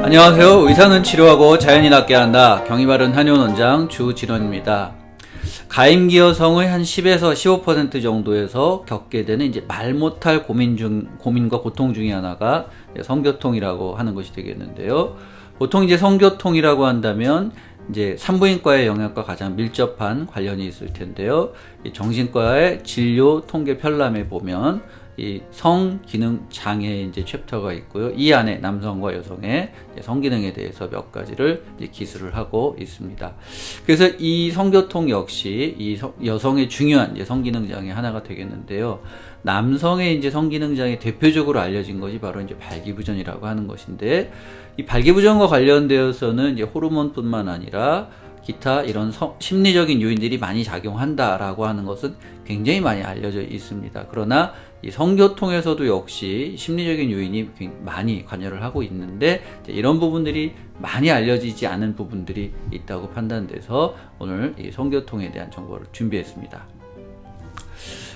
안녕하세요. 의사는 치료하고 자연이 낫게 한다. 경의바른 한의원원장 주진원입니다. 가임기 여성의 한 10에서 15% 정도에서 겪게 되는 이제 말 못할 고민과 고통 중에 하나가 성교통이라고 하는 것이 되겠는데요. 보통 이제 성교통이라고 한다면 이제 산부인과의 영역과 가장 밀접한 관련이 있을 텐데요. 이 정신과의 진료 통계 편람에 보면 이 성기능 장애 이제 챕터가 있고요. 이 안에 남성과 여성의 성기능에 대해서 몇 가지를 이제 기술을 하고 있습니다. 그래서 이 성교통 역시 이 여성의 중요한 이제 성기능 장애 하나가 되겠는데요. 남성의 이제 성기능 장애 대표적으로 알려진 것이 바로 이제 발기부전이라고 하는 것인데, 이 발기부전과 관련되어서는 이제 호르몬뿐만 아니라 기타 이런 심리적인 요인들이 많이 작용한다라고 하는 것은 굉장히 많이 알려져 있습니다. 그러나 이 성교통에서도 역시 심리적인 요인이 많이 관여를 하고 있는데, 이런 부분들이 많이 알려지지 않은 부분들이 있다고 판단돼서 오늘 이 성교통에 대한 정보를 준비했습니다.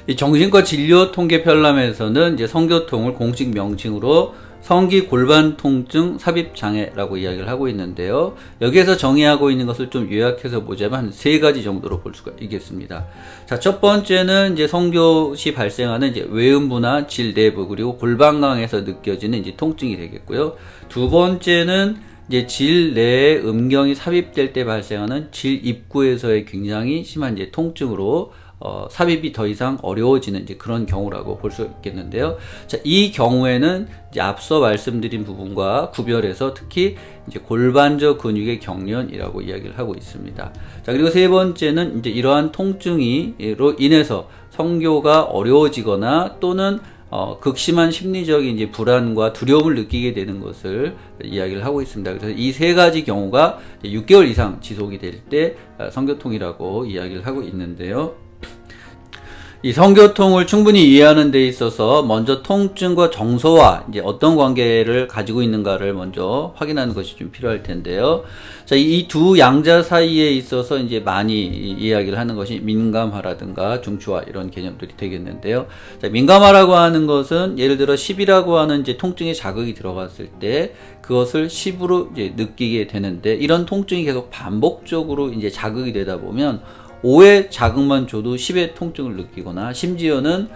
이 정신과 진료 통계 편람에서는 이제 성교통을 공식 명칭으로 성기 골반 통증 삽입 장애라고 이야기를 하고 있는데요. 여기에서 정의하고 있는 것을 좀 요약해서 보자면 세 가지 정도로 볼 수가 있겠습니다. 자, 첫 번째는 이제 성교 시 발생하는 이제 외음부나 질 내부 그리고 골반강에서 느껴지는 이제 통증이 되겠고요. 두 번째는 이제 질 내에 음경이 삽입될 때 발생하는 질 입구에서의 굉장히 심한 이제 통증으로 삽입이 더 이상 어려워지는 이제 그런 경우라고 볼 수 있겠는데요. 자, 이 경우에는 이제 앞서 말씀드린 부분과 구별해서 특히 이제 골반저 근육의 경련이라고 이야기를 하고 있습니다. 자, 그리고 세 번째는 이제 이러한 통증으로 인해서 성교가 어려워지거나 또는 극심한 심리적인 이제 불안과 두려움을 느끼게 되는 것을 이야기를 하고 있습니다. 그래서 이 세 가지 경우가 6개월 이상 지속이 될 때 성교통이라고 이야기를 하고 있는데요. 이 성교통을 충분히 이해하는 데 있어서 먼저 통증과 정서와 이제 어떤 관계를 가지고 있는가를 먼저 확인하는 것이 좀 필요할 텐데요. 자, 이 두 양자 사이에 있어서 이제 많이 이야기를 하는 것이 민감화라든가 중추화 이런 개념들이 되겠는데요. 자, 민감화라고 하는 것은 예를 들어 10이라고 하는 이제 통증의 자극이 들어갔을 때 그것을 10으로 이제 느끼게 되는데, 이런 통증이 계속 반복적으로 이제 자극이 되다 보면 5의 자극만 줘도 10의 통증을 느끼거나, 심지어는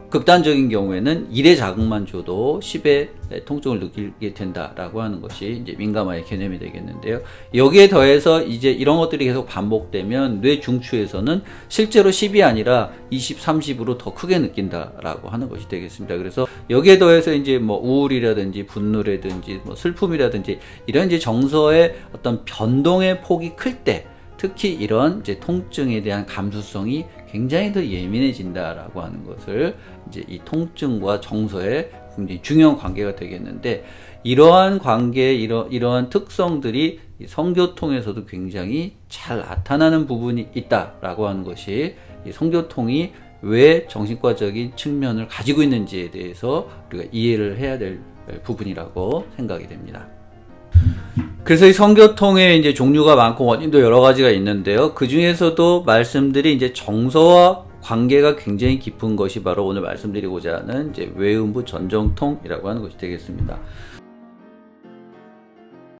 극단적인 경우에는 1의 자극만 줘도 10의 통증을 느끼게 된다라고 하는 것이 이제 민감화의 개념이 되겠는데요. 여기에 더해서 이제 이런 것들이 계속 반복되면 뇌 중추에서는 실제로 10이 아니라 20, 30으로 더 크게 느낀다라고 하는 것이 되겠습니다. 그래서 여기에 더해서 이제 뭐 우울이라든지 분노라든지 뭐 슬픔이라든지 이런 이제 정서의 어떤 변동의 폭이 클 때 특히 이런 이제 통증에 대한 감수성이 굉장히 더 예민해진다라고 하는 것을 이제 이 통증과 정서의 굉장히 중요한 관계가 되겠는데, 이러한 관계, 이러한 특성들이 이 성교통에서도 굉장히 잘 나타나는 부분이 있다라고 하는 것이 이 성교통이 왜 정신과적인 측면을 가지고 있는지에 대해서 우리가 이해를 해야 될 부분이라고 생각이 됩니다. 그래서 이 성교통의 이제 종류가 많고 원인도 여러 가지가 있는데요. 그 중에서도 말씀드린 이제 정서와 관계가 굉장히 깊은 것이 바로 오늘 말씀드리고자 하는 이제 외음부 전정통이라고 하는 것이 되겠습니다.